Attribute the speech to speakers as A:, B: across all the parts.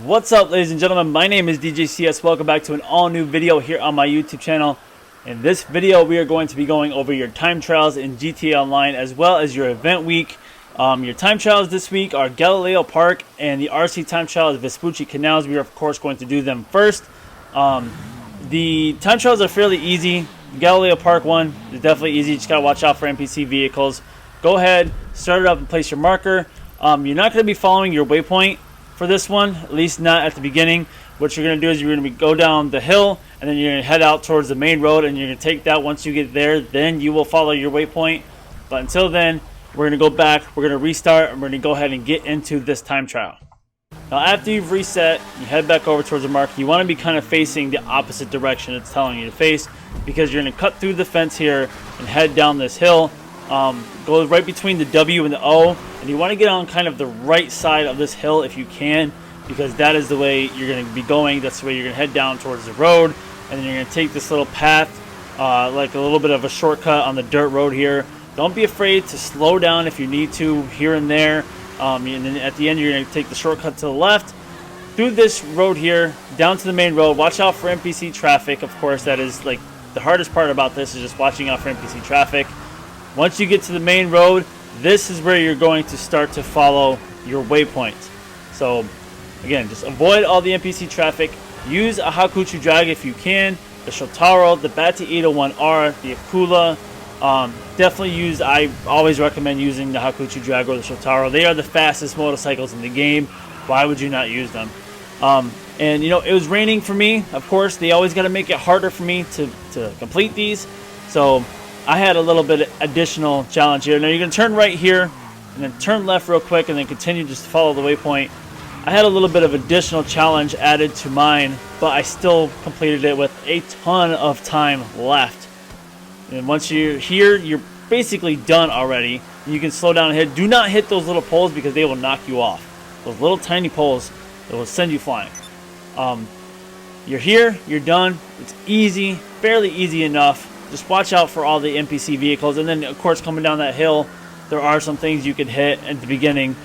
A: What's up, ladies and gentlemen? My name is DJCS. Welcome back to an all-new video here on my YouTube channel. In this video, we are going to be going over your time trials in GTA Online as well as your event week. Your time trials this week are Galileo Park and the RC time trial is Vespucci Canals. We are, of course, going to do them first. The time trials are fairly easy. Galileo Park one is definitely easy. You just got to watch out for NPC vehicles. Go ahead, start it up and place your marker. You're not going to be following your waypoint for this one, at least not at the beginning. What you're going to do is you're going to go down the hill and then you're going to head out towards the main road and you're going to take that. Once you get there, then you will follow your waypoint. But until then, we're going to go back, we're going to restart, and we're going to go ahead and get into this time trial. Now after you've reset, you head back over towards the marker. You want to be kind of facing the opposite direction it's telling you to face, because you're going to cut through the fence here and head down this hill. Go right between the W and the O, and you want to get on kind of the right side of this hill if you can, because that is the way you're going to be going. That's the way you're going to head down towards the road, and then you're going to take this little path, like a little bit of a shortcut on the dirt road here. Don't be afraid to slow down if you need to here and there, and then at the end you're going to take the shortcut to the left through this road here down to the main road. Watch out for NPC traffic, of course. That is like the hardest part about this, is just watching out for NPC traffic. Once you get to the main road, this is where you're going to start to follow your waypoint. So again, just avoid all the NPC traffic. Use a Hakuchu drag if you can. The Shotaro, the Bati 801R, the Akula. Definitely use, I always recommend using the Hakuchu drag or the Shotaro. They are the fastest motorcycles in the game. Why would you not use them? And you know, it was raining for me. Of course, they always got to make it harder for me to complete these. So I had a little bit of additional challenge here. Now you're going to turn right here and then turn left real quick and then continue just to follow the waypoint. I had a little bit of additional challenge added to mine, but I still completed it with a ton of time left. And once you're here, you're basically done already. You can slow down and hit. Do not hit those little poles because they will knock you off. Those little tiny poles that will send you flying. You're here, you're done. It's easy, fairly easy enough. Just watch out for all the NPC vehicles, and then of course coming down that hill there are some things you could hit at the beginning.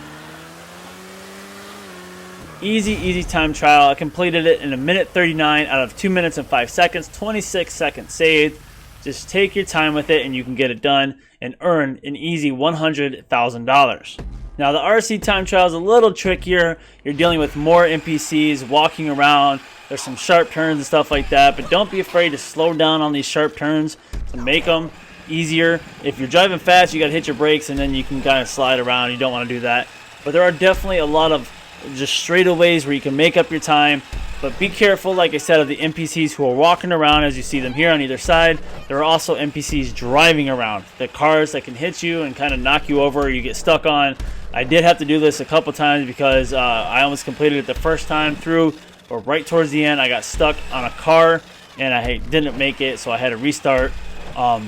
A: Easy time trial. I completed it in 1:39 out of 2 minutes and 5 seconds, 26 seconds saved. Just take your time with it and you can get it done and earn an easy $100,000. Now the RC time trial is a little trickier. You're dealing with more NPCs walking around. There's some sharp turns and stuff like that, but don't be afraid to slow down on these sharp turns to make them easier. If you're driving fast, you got to hit your brakes and then you can kind of slide around. You don't want to do that. But there are definitely a lot of just straightaways where you can make up your time. But be careful, like I said, of the NPCs who are walking around as you see them here on either side. There are also NPCs driving around. The cars that can hit you and kind of knock you over or you get stuck on. I did have to do this a couple times because I almost completed it the first time through. But right towards the end, I got stuck on a car and I didn't make it, so I had to restart. But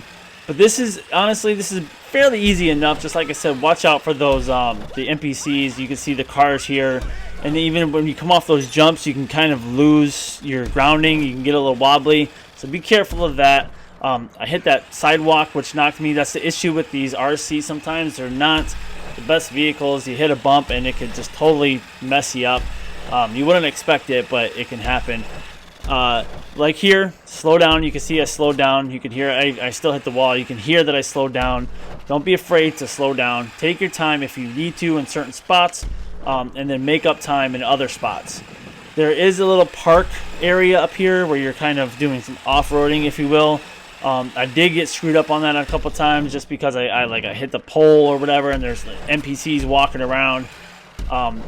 A: this is, honestly, this is fairly easy enough. Just like I said, watch out for those the NPCs. You can see the cars here, and even when you come off those jumps, you can kind of lose your grounding. You can get a little wobbly, so be careful of that. I hit that sidewalk, which knocked me. That's the issue with these RC. Sometimes they're not the best vehicles. You hit a bump and it could just totally mess you up. You wouldn't expect it, but it can happen. Like here, slow down. You can see I slowed down. You can hear I still hit the wall. You can hear that I slowed down. Don't be afraid to slow down. Take your time if you need to in certain spots, and then make up time in other spots. There is a little park area up here where you're kind of doing some off-roading, if you will. I did get screwed up on that a couple times just because I hit the pole or whatever, and there's NPCs walking around.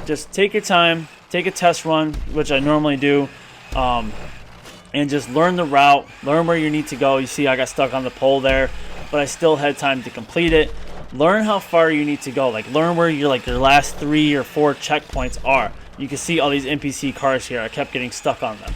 A: Just take your time. Take a test run, which I normally do, and just learn the route, learn where you need to go. You see I got stuck on the pole there, but I still had time to complete it. Learn how far you need to go. Like, learn where your last 3 or 4 checkpoints are. You can see all these NPC cars here. I kept getting stuck on them.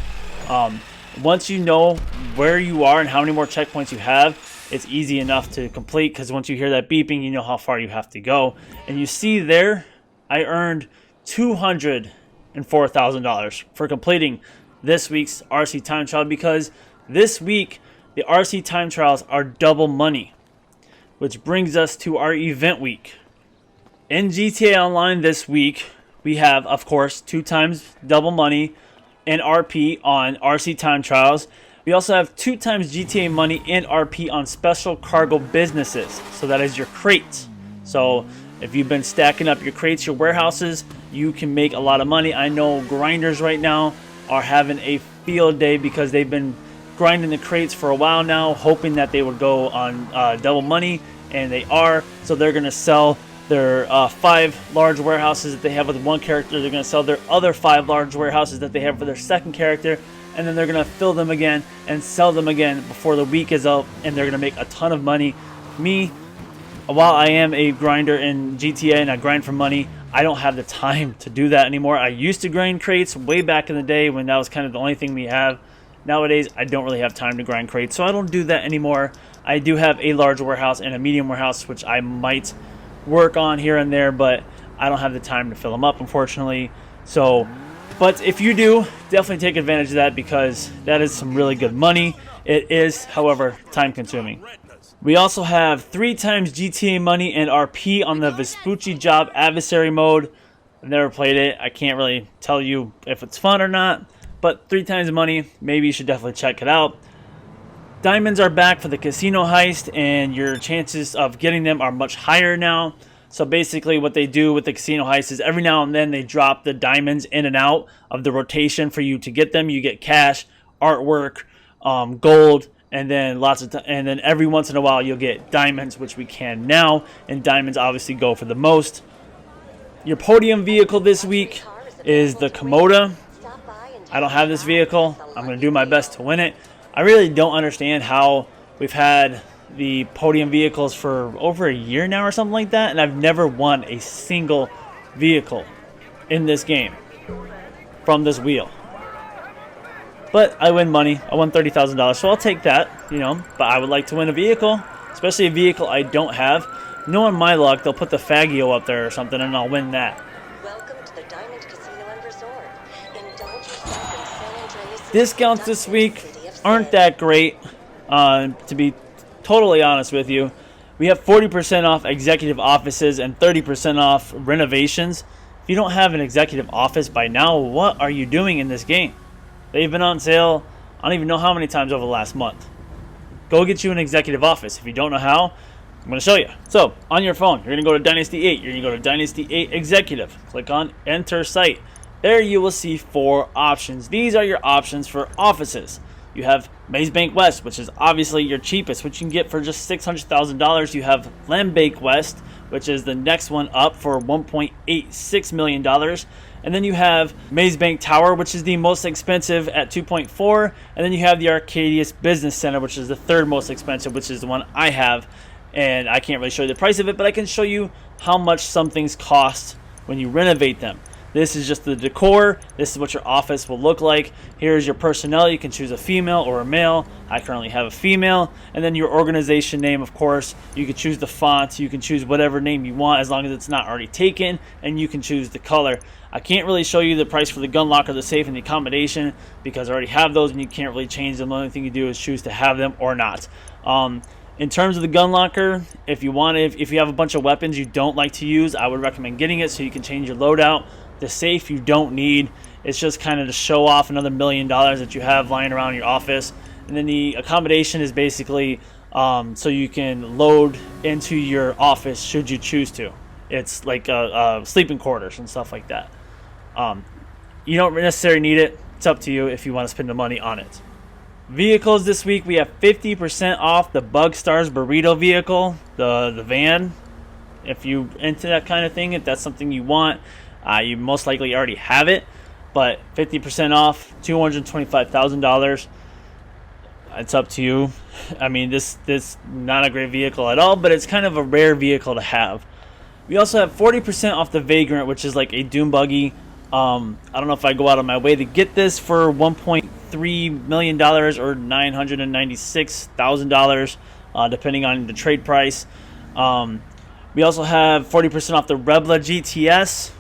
A: Once you know where you are and how many more checkpoints you have, it's easy enough to complete, because once you hear that beeping, you know how far you have to go. And you see there, I earned $204,000 for completing this week's RC time trial, because this week the RC time trials are double money, which brings us to our event week. In GTA Online this week, we have, of course, 2 times double money and RP on RC time trials. We also have 2 times GTA money and RP on special cargo businesses. So that is your crates. So if you've been stacking up your crates, your warehouses, you can make a lot of money. I know grinders right now are having a field day because they've been grinding the crates for a while now, hoping that they would go on double money, and they are. So they're going to sell their 5 large warehouses that they have with one character. They're going to sell their other 5 large warehouses that they have for their second character, and then they're going to fill them again and sell them again before the week is up, and they're going to make a ton of money. Me, while I am a grinder in GTA and I grind for money, I don't have the time to do that anymore. I used to grind crates way back in the day when that was kind of the only thing we have. Nowadays, I don't really have time to grind crates, so I don't do that anymore. I do have a large warehouse and a medium warehouse, which I might work on here and there, but I don't have the time to fill them up, unfortunately. So, but if you do, definitely take advantage of that because that is some really good money. It is, however, time consuming. We also have 3 times GTA money and RP on the Vespucci job adversary mode. I've never played it. I can't really tell you if it's fun or not, but 3 times money, maybe you should definitely check it out. Diamonds are back for the casino heist, and your chances of getting them are much higher now. So basically what they do with the casino heist is every now and then they drop the diamonds in and out of the rotation for you to get them. You get cash, artwork, gold, and then and then every once in a while you'll get diamonds, which we can now, and diamonds obviously go for the most. Your podium vehicle this week is the Komoda. I don't have this vehicle. I'm going to do my best to win it. I really don't understand how we've had the podium vehicles for over a year now or something like that, and I've never won a single vehicle in this game from this wheel. But I win money. I won $30,000, so I'll take that, you know. But I would like to win a vehicle, especially a vehicle I don't have. Knowing my luck, they'll put the Faggio up there or something, and I'll win that.
B: Welcome to the Diamond Casino and Resort. Indulge yourself in San Andreas.
A: Discounts this week aren't that great, to be totally honest with you. We have 40% off executive offices and 30% off renovations. If you don't have an executive office by now, what are you doing in this game? They've been on sale, I don't even know how many times over the last month. Go get you an executive office. If you don't know how, I'm going to show you. So, on your phone, you're going to go to Dynasty 8. You're going to go to Dynasty 8 Executive. Click on Enter Site. There you will see 4 options. These are your options for offices. You have Maze Bank West, which is obviously your cheapest, which you can get for just $600,000. You have Land Bank West, which is the next one up for $1.86 million. And then you have Maze Bank Tower, which is the most expensive at $2.4. And then you have the Arcadius Business Center, which is the 3rd most expensive, which is the one I have. And I can't really show you the price of it, but I can show you how much some things cost when you renovate them. This is just the decor. This is what your office will look like. Here's your personnel. You can choose a female or a male. I currently have a female. And then your organization name, of course. You can choose the font. You can choose whatever name you want as long as it's not already taken. And you can choose the color. I can't really show you the price for the gun locker, the safe, and the accommodation because I already have those and you can't really change them. The only thing you do is choose to have them or not. In terms of the gun locker, if you have a bunch of weapons you don't like to use, I would recommend getting it so you can change your loadout. The safe you don't need. It's just kind of to show off another $1 million that you have lying around your office. And then the accommodation is basically so you can load into your office should you choose to. It's like sleeping quarters and stuff like that. You don't necessarily need it. It's up to you if you want to spend the money on it. Vehicles this week, we have 50% off the Bug Stars Burrito vehicle, the van. If you into that kind of thing, if that's something you want, you most likely already have it. But 50% off, $225,000. It's up to you. I mean, this not a great vehicle at all, but it's kind of a rare vehicle to have. We also have 40% off the Vagrant, which is like a dune buggy. I don't know if I go out of my way to get this for $1.3 million or $996,000, depending on the trade price. We also have 40% off the Rebla GTS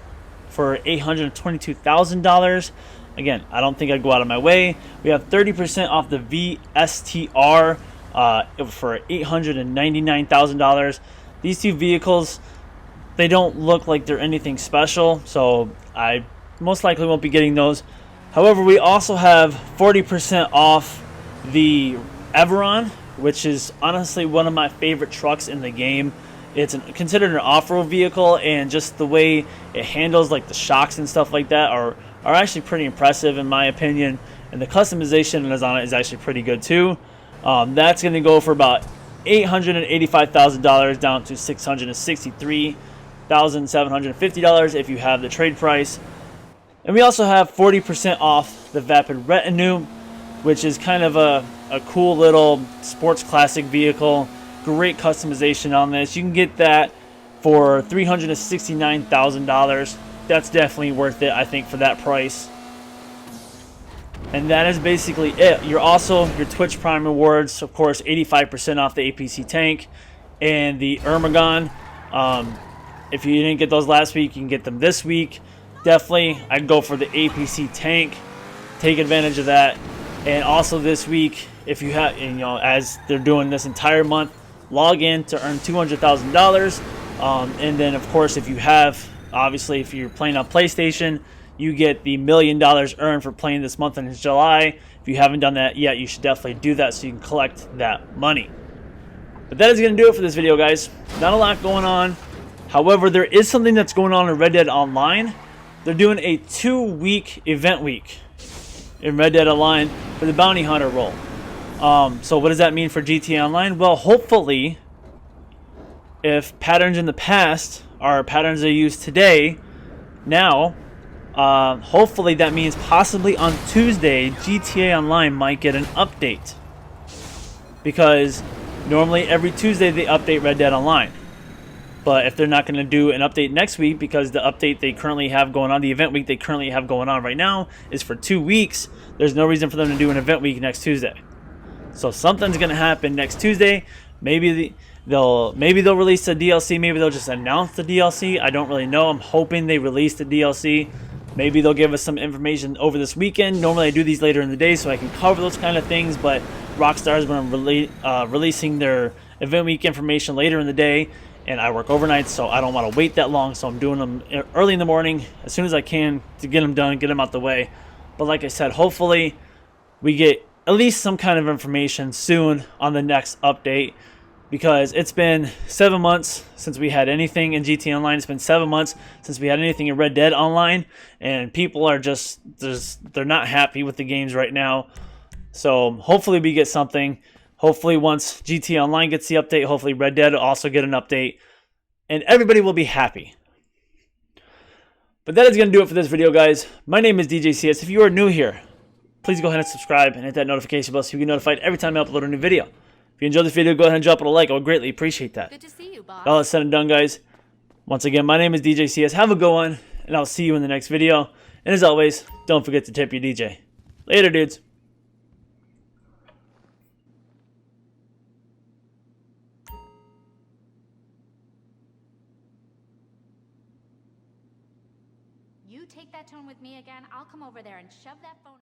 A: for $822,000. Again, I don't think I'd go out of my way. We have 30% off the VSTR for $899,000. These two vehicles, they don't look like they're anything special, so I most likely won't be getting those. However, we also have 40% off the Everon, which is honestly one of my favorite trucks in the game. It's considered an off-road vehicle, and just the way it handles like the shocks and stuff like that are actually pretty impressive in my opinion, and the customization that is on it is actually pretty good too. That's going to go for about $885,000 down to $663,750 if you have the trade price. And we also have 40% off the Vapid Retinue, which is kind of a cool little sports classic vehicle. Great customization on this. You can get that for $369,000. That's definitely worth it, I think, for that price. And that is basically it. You're also, your Twitch Prime rewards, of course, 85% off the APC tank and the Ermagon. If you didn't get those last week, you can get them this week. Definitely, I'd go for the APC tank. Take advantage of that. And also this week, if you have, as they're doing this entire month, log in to earn $200,000. And then, of course, if you have, obviously, if you're playing on PlayStation, you get the $1 million earned for playing this month in July. If you haven't done that yet, you should definitely do that so you can collect that money. But that is going to do it for this video, guys. Not a lot going on. However, there is something that's going on in Red Dead Online. They're doing a 2-week event week in Red Dead Online for the Bounty Hunter role. So what does that mean for GTA Online? Well, hopefully, if patterns in the past are patterns they use today, now, hopefully that means possibly on Tuesday, GTA Online might get an update. Because normally every Tuesday they update Red Dead Online. But if they're not going to do an update next week, because the update they currently have going on, the event week they currently have going on right now is for 2 weeks, there's no reason for them to do an event week next Tuesday. So something's going to happen next Tuesday. Maybe they'll release the DLC. Maybe they'll just announce the DLC. I don't really know. I'm hoping they release the DLC. Maybe they'll give us some information over this weekend. Normally I do these later in the day so I can cover those kind of things, but Rockstar's been releasing their event week information later in the day, and I work overnight, so I don't want to wait that long, so I'm doing them early in the morning as soon as I can to get them done, get them out the way. But like I said, hopefully we get at least some kind of information soon on the next update, because it's been 7 months since we had anything in GTA Online. It's been 7 months since we had anything in Red Dead Online, and people are they're not happy with the games right now. So hopefully we get something. Hopefully once GTA Online gets the update, hopefully Red Dead will also get an update, and everybody will be happy. But that is going to do it for this video, guys. My name is DJ CS. If you are new here, please go ahead and subscribe and hit that notification bell so you get notified every time I upload a new video. If you enjoyed this video, go ahead and drop it a like. I would greatly appreciate that.
C: Good to see you, boss.
A: All that's said and done, guys. Once again, my name is DJ CS. Have a good one, and I'll see you in the next video. And as always, don't forget to tip your DJ. Later, dudes.
C: You take that tone with me again, I'll come over there and shove that phone...